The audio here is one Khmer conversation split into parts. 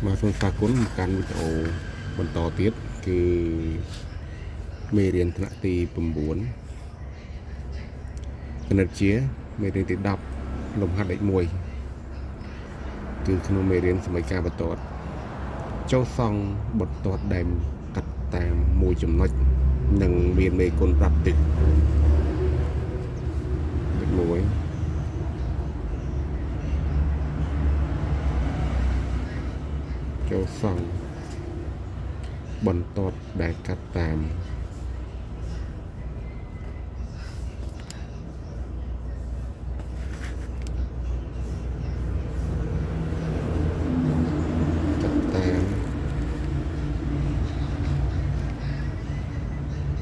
มาส่วนสากลการวิดีโอบรรทอទៀតគឺមេរៀនថ្នាក់ទី9គណិតជាមេរៀនទី10លំហាត់លេខ1គឺក្នុងមេរៀនសម័យកាលបន្ទាត់ចូលសង់បន្ទាត់ដែលកាត់តាមមួយចំណុចនិងមានមេគុណប្រាប់ទិសលេខ1ចូលសង់បន្ទាត់ដែលកាត់តាម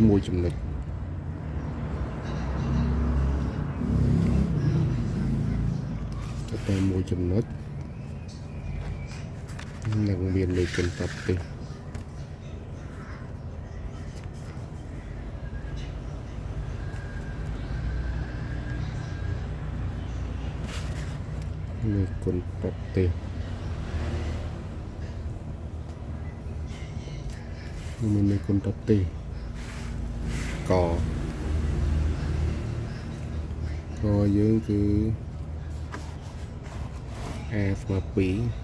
មួយចំណុចកាត់តាមមួយចំណុចនិងមានលេខគុណប្រាប់ទិសលេខគុណប្រាប់ទិសមានលេខគុណប្រាប់ទិសកយើងគឺ a ស្មើ2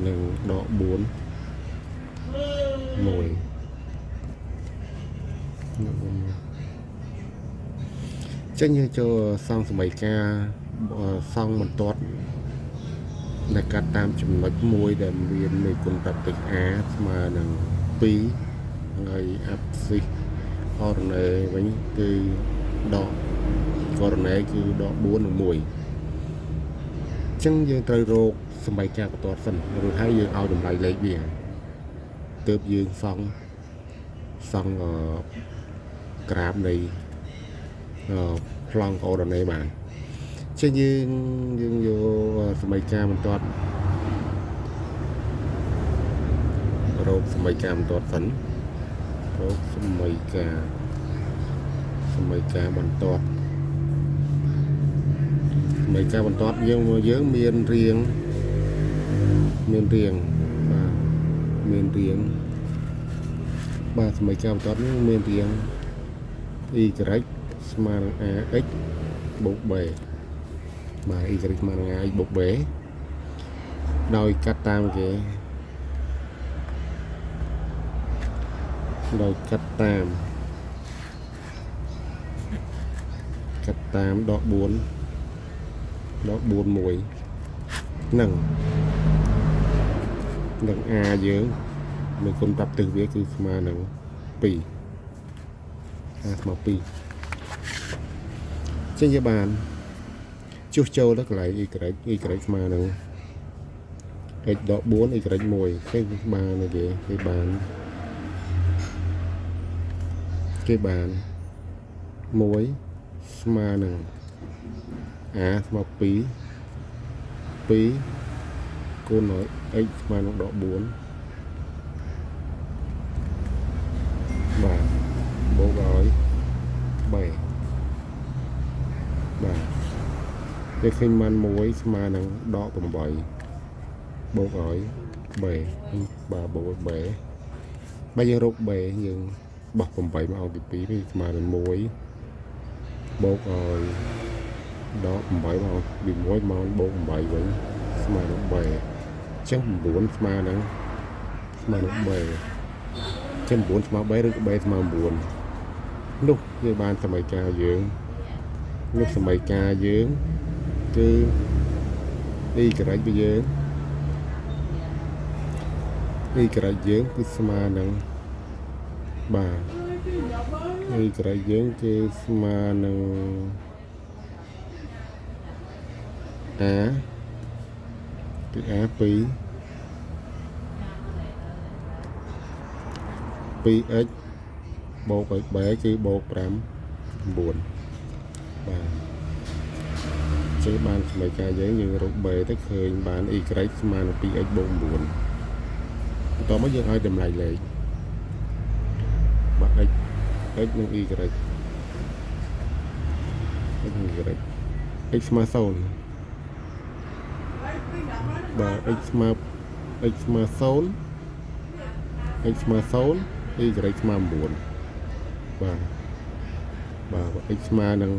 និងដក4 1ចឹងយើងចូលសង់សម័យកាលសង់បន្ទាត់ដែលកាត់តាមចំណុចមួយដែលមានមេគុណប្រាប់ទិស a ស្មើនឹង2ហើយអាប់ស៊ីសអរណេវិញគឺដកករណីគឺដក4និង1អញ្ចឹងយើងត្រូវរកសម័យកាលបន្ទាត់សិនឬហើយយើងឲ្យតម្លៃលេខវាទើបយើងសង់ក្រាបនៃប្លង់អរណេបានចឹងយើងយកសម័យកាលបន្ទាត់រកសម័យកាលបន្ទាត់សិនរកសម័យកាលបន្ទាត់យើងមានរៀងបាទសម័យកាលបន្ទាត់នេះមានរៀង y ស្មើនឹង ax បូក b បាទ y ស្មើនឹង ax បូក b ដោយកាត់តាមគេដោយកាត់តាមដក4 1នឹង a យើងមានគុណប្រាប់ទិសវាគឺស្មើនឹង2 a ស្មើ2ចឹងយើងបានចុះចូលទៅកន្លែង y ស្មើនឹង x ដក4 y 1គេបានគេបាន1ស្មើនឹង a ស្មើ2គុណឲ្យ x ស្មើនឹងដក4បាទបូកឲ្យ3បាទគេឃើញបាន1ស្មើនឹងដក8បូកឲ្យ b បាទបូកឲ្យ b បើយើងរក b យើងបោះ8មកឲ្យទី2នេះស្មើនឹង1បូកឲ្យដក8មកពី1មកបូក8វិញស្មើនឹង b អញ្ចឹង9ស្មើនឹង b ចឹង9ស្មើ b ឬក៏ b ស្មើ 9នោះយើងបានសម័យកាលយើងគឺy របស់យើងy យើងគឺស្មើនឹងបាទ y យើងគឺស្មើនឹង a គឺ a 2x បូកឲ្យ b គឺបូក5 9បាទចឹងបានសម័យកាលយើងរក b ទៅឃើញបាន y ស្មើនឹង 2x បូក 9បន្តមកយើងឲ្យតម្លៃលេខបាទ x និង y y x ស្មើ0បាទ x ស្មើ0 x ស្មើ0 y ស្មើ9បាទx ស្មើនឹង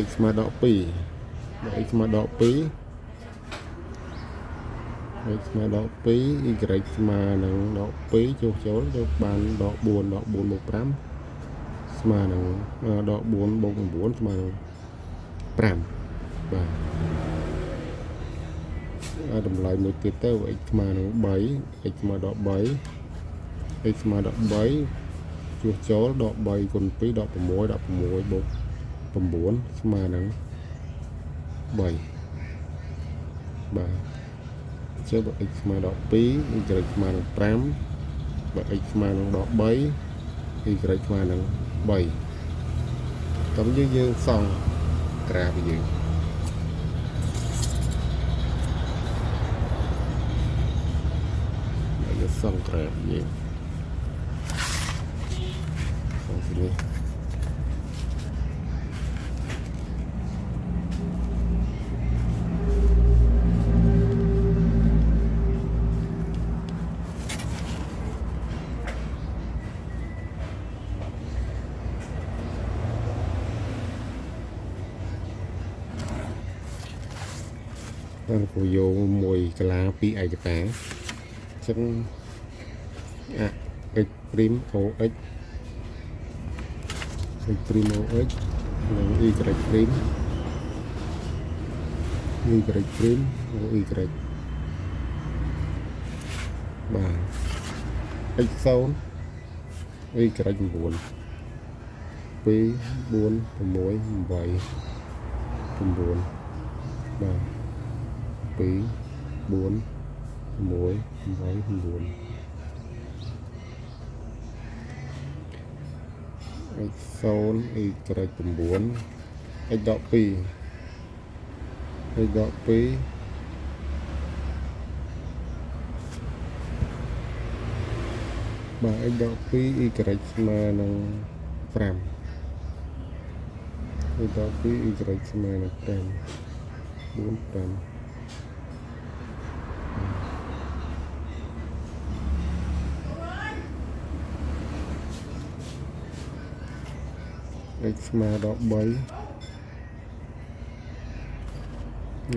x ស្មើដក2បើx ស្មើដក2 x ស្មើដក2 y ស្មើនឹងដក2ចុះចូលទៅបានដក4បូក5ស្មើនឹងដក4បូក9ស្មើនឹង5បាទតម្លៃមួយទៀតទៅ x ស្មើនឹង3 x ស្មើដក3 x ស្មើដក3ចុះចូលដក3គុណ2ដក6បូក9ស្មើនឹង3បាទចុះបើ x ស្មើដក2 y ស្មើនឹង5បើ x ស្មើនឹងដក3 y ស្មើនឹង3តោះយើងសង់ក្រាហ្វិកយើងសង់ក្រាហ្វិកយើងសង់នេះគោយោមួយកន្លាពីឯកតាចឹងx prim OX x prim OX និង y prim y prim OY បាទx 0 y 9 2 4 6 8 9 បាទ2 4 6 8 9 x 0 y 9 x ដក2 x ដក2បាទ x ដក2 y ស្មើនឹង5 x ដក2 y ស្មើនឹង5 4 5x ស្មើដល់3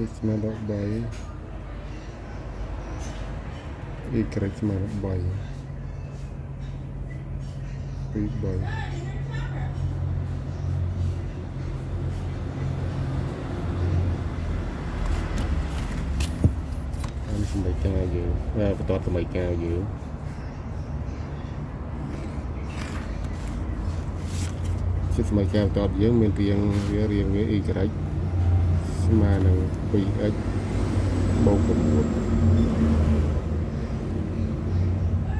x ស្មើដល់3 y ស្មើដល់3 2 3សម្ដីការយើងបន្តសម្ដីការយើងជាសម័យកាលបន្តយើងមានរៀងវា y ស្មើនឹង 2x បូក9